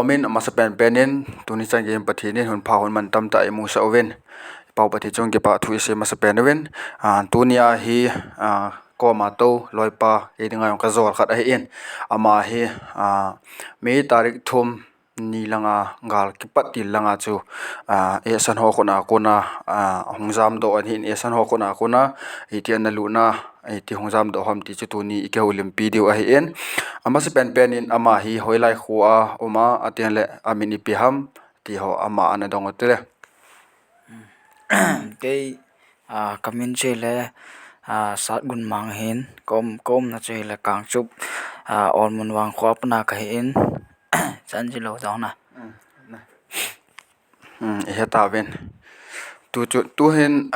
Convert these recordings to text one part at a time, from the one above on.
min masa penin tuni chang game pathinin hun pha hun man tam ta emu sa oven pau pathi chong ke pa thu se masa penaven tunia hi ko ma to loipa edinga yong ka zor khat a hin ama hi me tarik thum ni langa ngal ki patti langa chu e san ho kona hongzam do an hin e san ho kona itian na luna ti hongzam do ham ti chu tuni ike holim video a hi en ama se pen in ama hi hoilai khuwa oma atian le amini piham ti ho ama ana dong tle cái comment chơi là sát gun mang hin com na chơi là càng chụp on mun wang khop na ka hin san ji lo dong na he ta ven tu hen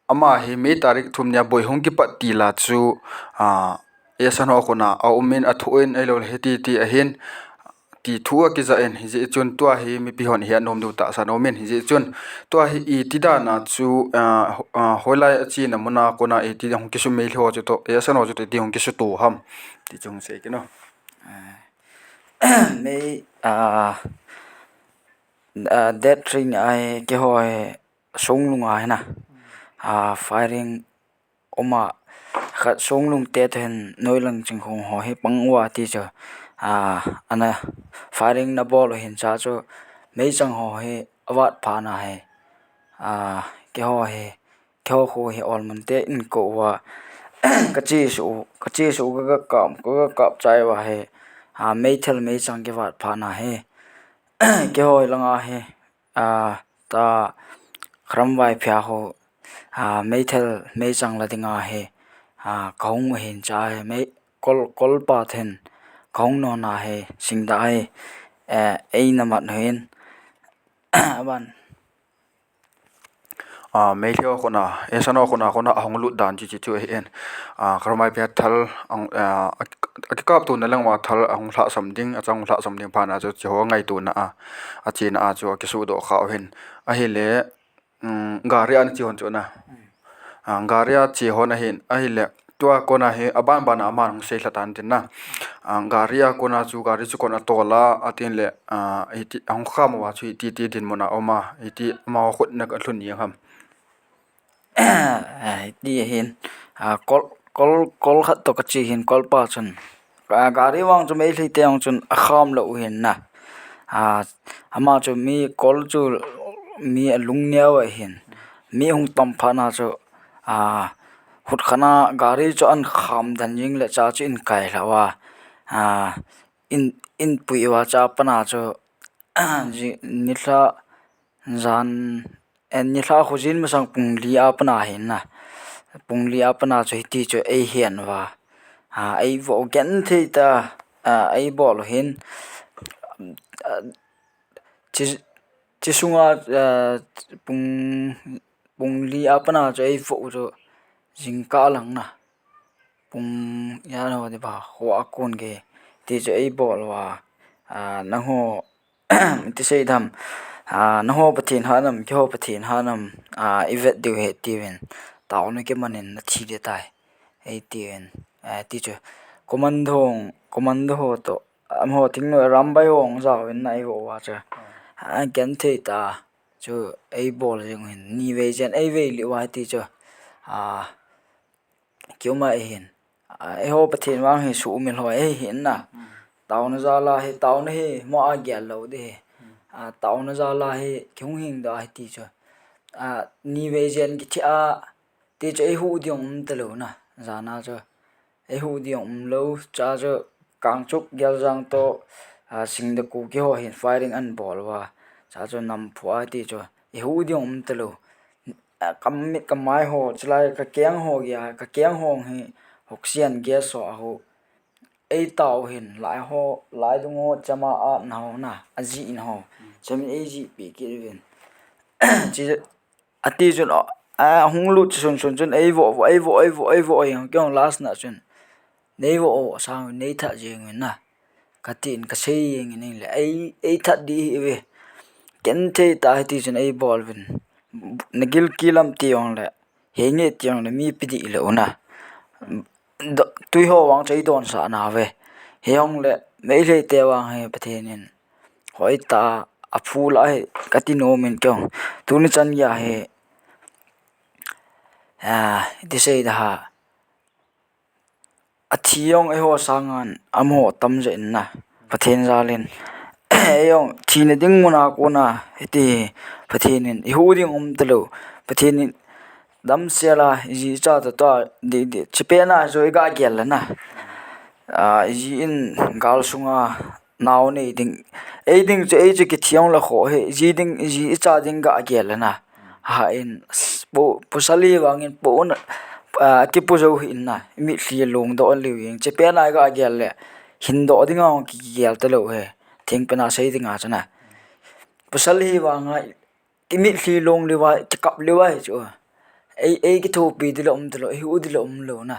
ama hi me tarik thumnya boi hong ki patti la chu esan ho kona aumin athuin elo heti ti a hin ti thua ki za en hi chun to hi mi pi hon hi anom du ta sa nomen hi chun to hi i ti da na chu holai chi na muna kona e ti hong ki su me ho chu to esan ho chu ti hong ki su tu ham ti chung se ki no me that thing ai ke hoi song lung ai na firing oma khat song lung te then noi lang ching hong ho he pangwa ti cho ana firing na ball hin cha cho me chang ho he awat pha na he ke ho he kho ho he all mun te in ko wa ka chi su ga kap chai wa he me thel me chang ke wat pha na he ke hoi langa he ta khram vai phya ho me thel me chang la dinga he kaung hin cha he me kol pa then kaung no na he sing da he ei na mat hin ban me thio kona esan ho kona hong lu dan chi chu hen kharmai pya thal akikap tu na langwa thal hong hla samding achang hla samding phana chu cho ngai tu na a chin a chu ki su do kha hen a hi le garian chi hon chu na garia chi hon a hin a hi le tua kona he aban bana amang se hlatan tin na garia kona chu gari chu kona tola atin le iti hong kham wa chu ti din mona oma iti ma khut na ka hlun ni ham đi hin kol khat to ka chi hin kol pa chun gari wang chu mai thei te ang chun kham lo hin na ama chu mi kol chu mi lung nya wa hin mi hung tam pha na chu hut khana gari chu an kham dan jing le cha chu in kai lawa in pui wa cha pana chu ji nitla zan en ni thla khujin ma sang pungli apna hin na pungli apna chu ti chu ei hian wa ei vo gen the ta ei bol hin chi sunga pungli apna chu ei vo chu jingka lang na pung ya no de ba ho akon ge ti chu ei bol wa na ho ti sei dham na ho pathin hanam kho pathin hanam ivet du he tiwen taw na ke manin na chi de tai ei tiwen ti chu commando ho to am ho ting no ram bai ong za wen nai ho wa cha gen the ta chu ei bol jeng hin ni ve jen ei ve li wa ti chu kyo ma hin ei ho pathin wang he su min ho ei hin na taw na za la he taw na he mo a gyal lo de taw na za la he kyung hing da ti cho ni ve jen ki cha ti cho ei hu diong te lo na za na cho ei hu diong lo cha cho kang chuk gyal jang to sing de ku ki ho hin firing an bol wa cha cho nam phua ti cho ei hu diong te lo kam mai ho chlai ka kyang ho gya ka kyang hong hi hoksian ge so ho ei taw hin lai dung ho chama a na ho na aji in ho chami ei ji pi ki ven chi ati chun hung lu chun chun ei vo kyong last na chun nei vo sang nei tha jeng na ka tin ka sei yeng ni le ei tha di ve ken the ta ti chun ei bol ven nagil kilam ti ong le he nge ti ong le mi pi di lo na tui ho wang chei don sa na ve he ong le mei le te wang he pathenin hoi ta aphu la he katino min kyong tuni chan ya he disei da ha athiong eho sangan amo tamje na pathen zalin eyong thine ding muna ko na eti pathenin ihuding telo pathenin dam sela ji cha ta to de chipena zo ga gel na ji in gal sunga naw ne ding ding che ki thiong la kho he ji ding ji cha ding ga gel na ha in pusali wangin po na ki pu zo hin na mi hli long do liu ying chipena ga gel le hin do ding ang ki gel ta lo he thing pena sei ding a chana pusali wanga ki mi hli long liwa ki kap liwa chu ki thu pi di lom lo hi u di lom lo na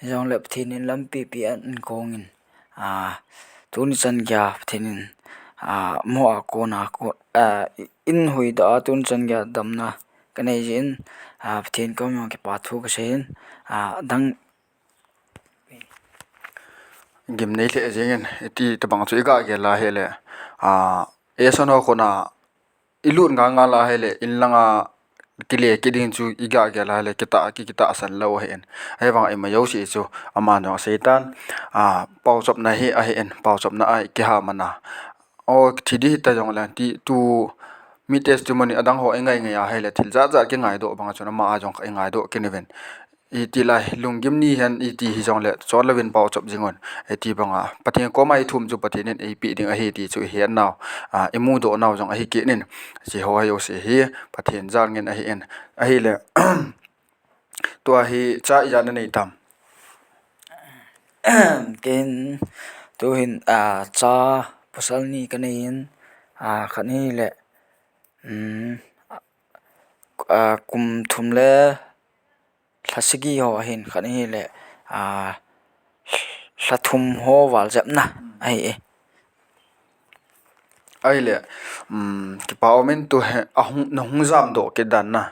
jong lep thinin lampi pi an kongin tuni chan gya thinin mo a ko na ko in hui da tun chan gya dam na kanai jin thin ko mo ke pa thu ka sein dang gim nei le jingen ti tabang chu ga ge la hele esono khona ilun nga la hele inlanga kile kiding chu iga ge la hele kita asan lo hen hewang ema yo si chu ama no seitan pau chop na hi a hen pau chop na ai ki ha mana o thidi ta jong la ti tu mi testimony adang ho engai ngai ya hele thil za ki ngai do banga chuna ma ajong kai ngai do kiniven iti lai lunggim ni han iti hi jong le chon lewin pau chop jingon eti banga pathian ko mai thum chu pathian en ap ding a hi ti chu hian naw emu do naw jong a hi ki nin chi ho yo se hi pathian jar ngen a hi en a hi le to a hi cha ya na nei tam ken tu hin cha pasal ni kanin khani le kum thum le thasigi ho hin khani le hlathum ho wal jap na ai ai le ki pau men tu ahung na hung zam do ke dan na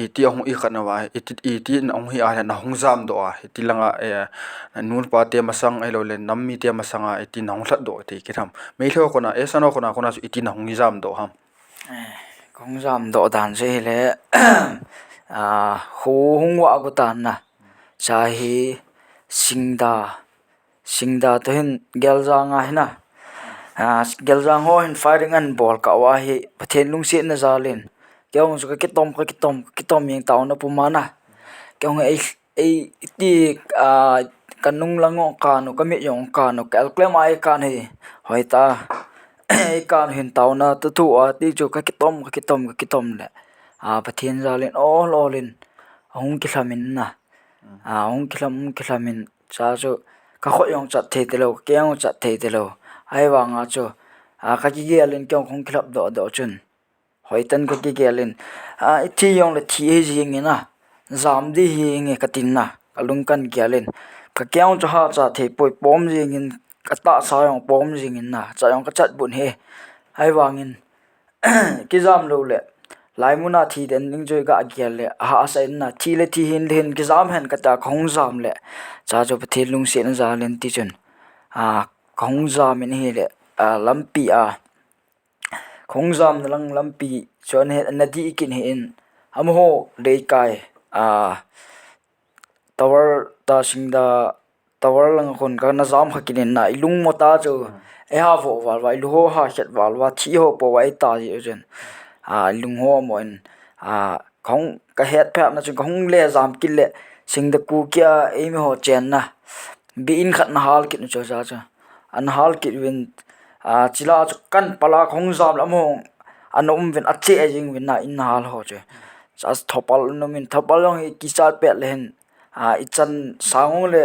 iti ahung I khana wa iti na hung hi a na hung zam do iti langa nun pa te masang ai lo le nammi te masanga iti na hung thlat do te ki tham me tho kona esano kona su iti na hung zam do ham kong zam do dan se le hu hung wa ko tan na cha hi singda to hin gel zanga hina geljang ho hin firing an ball ka wa hi pathen lung se na zalin kyong su ki tom yeng taw na pumana kyong ei ti kanung lango ka no ka mi yong ka no kal klem ai kan hi hoi ta ei kan hin taw na tu thu ti chu ka ki tom le pathen zalin lolin hung ki hlamin na hung ki hlamin cha chu ka kho yong chat the te lo kyong chat the te lo ai wanga chu ka ki gelin kyong khong klap do chun hoi tan ka ki gelin thi yong le thi ji ngi na zam di hi nge katin na kalung kan gelin ka kyong chu ha cha the poi pom ji ngin ka ta sa yong pom ji ngin na cha yong ka chat bun he ai wangin ki zam lo le laimuna thi den ning joi ga gel le sa in na thi le thi hin len ki zam hen ka ta khong zam le cha jo pathe lung se na za len ti chun khong zam min hi le lampi khong zam na lang lampi chon he nadi kin he in amho le kai tower ta singda tower lang khon ka na zam khakin na ilung mota chu ha vo wal wa lu ho ha chet wal wa thi ho po wai ta ji jen lung ho moin khong ka het phap na chu khong le zam kin le singda ku kya em ho chen na bi in khat na hal kin chu cha cha an hal kit win chila kan pala khong zam lam hong anom win ache jing win na in hal ho che just thopal no min thopal long ki chat pe len ichan sangong le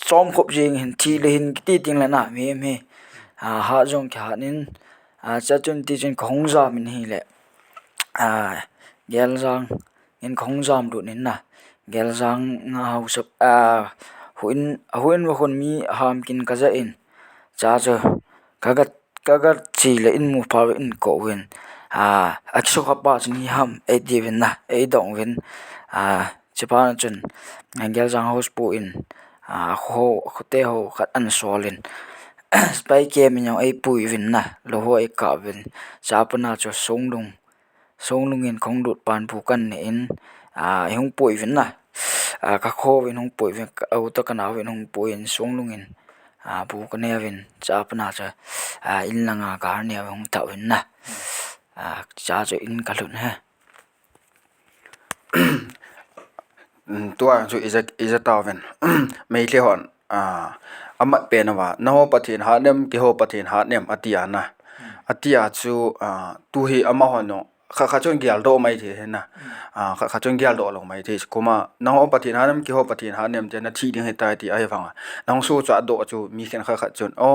chom khop jing hin thi le hin ti ting la na me ha jong kha nin cha chun ti chun khong zam min hi le gel jang in khong zam du nin na gel jang nga hau sap huin wa khon mi ham kin ka za in cha cho kagat chi le in mu pa in ko win akso kha pa chni ham e di win na e dong win chipa chun angel jang house po in ho khote ho khat an solin spy kem nyong ai pui vin na lo ho ai ka vin cha pana cho song lung in khong dut pan pu kan ne in hung pui vin na ka kho vin hung pui vin au ta kana vin hung pui in song lung in pu ka ne vin cha pana cha in langa ka ne hung ta vin na cha cho in ka lun ha tua chu iza tawen mei le hon amat pe na wa na ho pathin ha nem ki ho pathin ha nem atia chu tu hi ama hono kha chon gyal do mai the na kha chon gyal do lo mai the kuma na ho pathin ha nem ki ho pathin ha nem te na thi ding he tai ti ai wanga nang so cha do chu mi khen kha chon o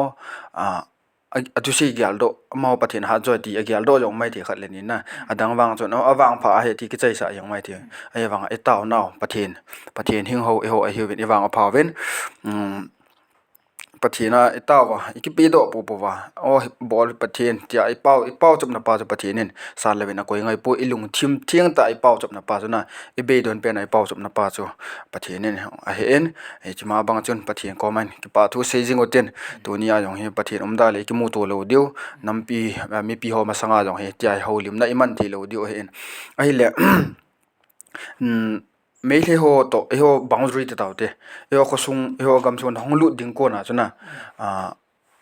atu si gyal do ama pathin ha jo ti gyal do jong mai the khat le ni na adang wang chon awang pha he ti ki chai sa yang mai the ai wanga e taw naw pathin hing ho e ho a hi win e wang a pha wen pathina itawa ikipido popowa o bol pathin tia ipau chapna pa chu pathinin san levena koi ngai po ilung thim thiang ta ipau chapna pa chuna ibe don pen ipau chapna pa chu pathinin a he en e chima bang chun pathin komen ki pa thu seijing oten tunia yong he pathin umda le ki mu to lo diu nampi mi pi ho ma sanga yong he tia holim na iman thi lo diu he en a hi le mấy cái hồ to hồ boundary te tao te hồ có sung hồ gam sung hong lu ding ko na chuna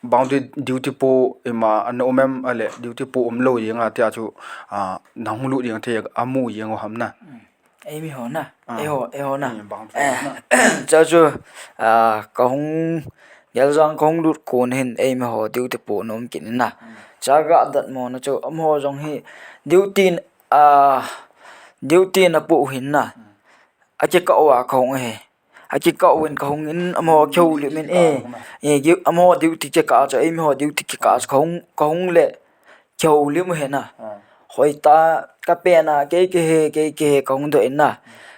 boundary duty po ema an omem ale duty po lo yinga tia chu nang lu ding the amu yingo hamna ai mi ho na e ho na cha chu ka hong yal jang kong lut kon hin ai mi ho duty po nom kin na cha ga dat mo na chu am ho jong hi duty na po hin na ache ka wa khong he ache ka wen khong in amo khâu li men gi amo duty che ka cha em ho duty ki ka khong le khâu li mo he na hoi ta ka pe na ke khong do in na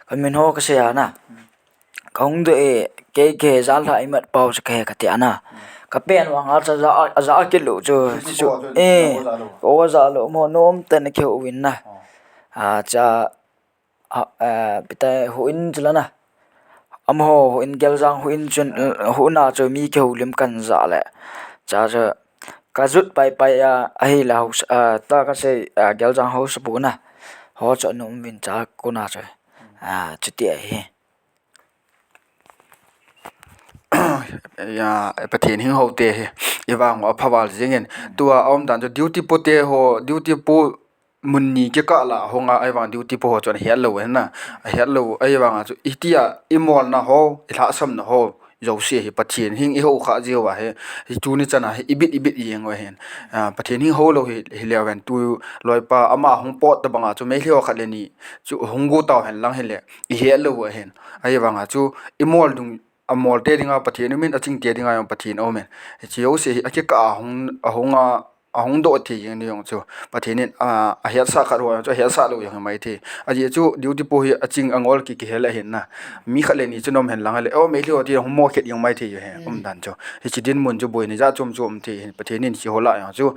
ka min ho ka se na khong do ke zal la imat pau se ke ka ti ana ka pen wa nga cha za ke lu chu o za lo mo nom ten khâu win na cha bita huin chulana amho huin geljang huin chun huna cho mi ke hulim kan za le cha cha ka zut pai ai la ta ka se geljang house bu na ho cho num win cha ko na cha chuti ai ya pathin hing ho te iwang wa phawal jingen tua om dan duty pote ho duty po munni ke ka la honga aiwang duty po chon hello na hello aiwang chu itia imol na ho ila sam na ho zo se hi pathin hing i ho kha jiwa he tu ni chana hi ibit yeng wa hen pathin hing ho lo hi lewen tu loipa ama hong pot ta banga chu me hlo khat le ni chu honggo taw hen lang hele i hello wa hen aiwang chu imol dung amol te dinga pathin min aching te dinga yong pathin omen chiu se hi ake ka ahonga ahong do thi yeng ni yong chu pathinin a hiat sa kha ro chu hiat sa lo yong mai thi aji chu duty po hi aching angol ki hela hin na mi khale ni chunom hen lang le o me li o ti hong mo khet yong mai thi he dan chu hi chidin mun chu boi ni ja chum thi pathinin chi hola yong chu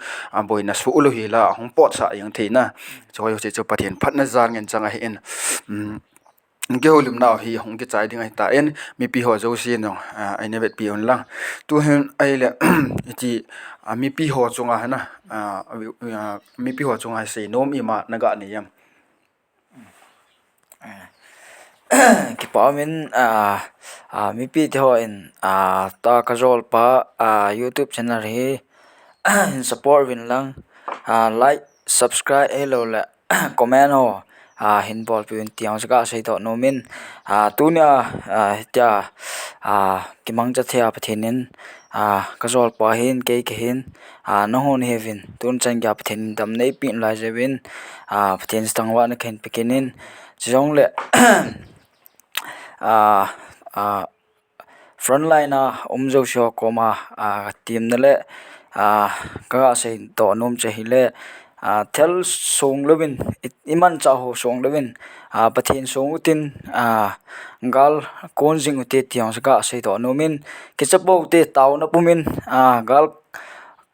boi na su lo hi la hong pot sa yong thi na choi chu pathin phat na zan ngen changa hi en ke holim naw hi hong ke chai dingai ta en mi pi ho zo si no ai ne vet pi on lang tu hen ai le ti mi pi ho chunga hana mi pi ho chunga se nom i ma naga ni yam ki pa min mi pi tho in ta ka rol pa YouTube channel hi support win lang like subscribe hello la comment ho hin bol pin tiang sa sei to no min tunia tia kimang cha thia pathinin ka rol pa hin ke hin no hon hevin tun chang ga pathin dam nei pin lai jewin pathin stangwa na khen pikinin jong le frontline umjo sho koma team na le ka sei to nom che hi le thel song lovin iman cha ho song lovin pathin song utin gal konjing ute tiang sa sei to nomin kichapo te taw na pumin gal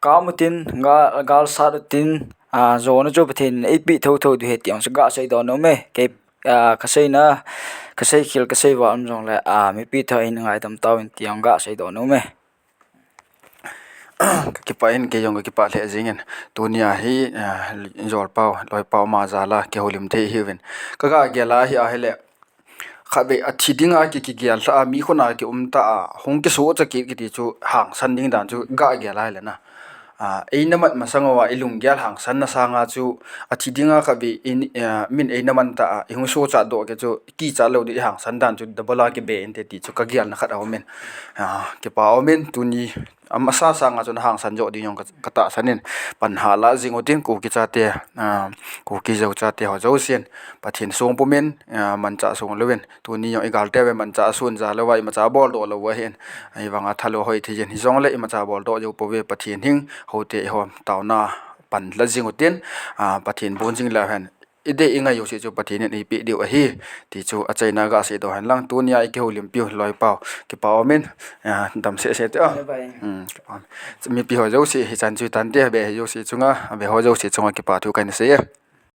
kamutin gal sarutin zona jo pathin eipi tho du he tiang sa sei to no me ke kasei na kasei khil kasei wa am jong le mi pi tho in ngai tam taw in tiang ga sei to no me ki pa in ke yong ki pa le jingen tunia hi zor pau loi pau ma zala ke holim the hi ven ka ga gela hi a hele khabe a thidinga ki gyal sa mi khona ki umta a hong ki so cha ki ti chu hang san ding dan chu ga gela hele na einamat masangawa ilung gyal hang san na sanga chu athidinga khabi in min einaman ta ihung so cha do ke chu ki cha lo di hang san dan chu dabala ke be ente ti chu ka gyal na khat men ke pa men tuni amasa sanga chu hang san jo di yong ka ta sanin pan hala jingotin ku ki cha te ku ki zo cha te ho zo sian pathin song pu men man cha song lowen tuni yong igal te we man cha sun za lo wai ma cha bol do lo wa hen ai wanga thalo hoi thi jen hi zong le ma cha bol do jo po we pathin hing hote hom tauna pan la jingotin pathin bon jing la han ide inga yo se chu pathin ni pi diu a hi ti chu a chaina ga se do han lang tunia ke holim pi loi pau ki pau men dam se se te mi pi ho zo se hi chan chu tan te be yo se chunga be ho zo se chunga ki pa thu kan se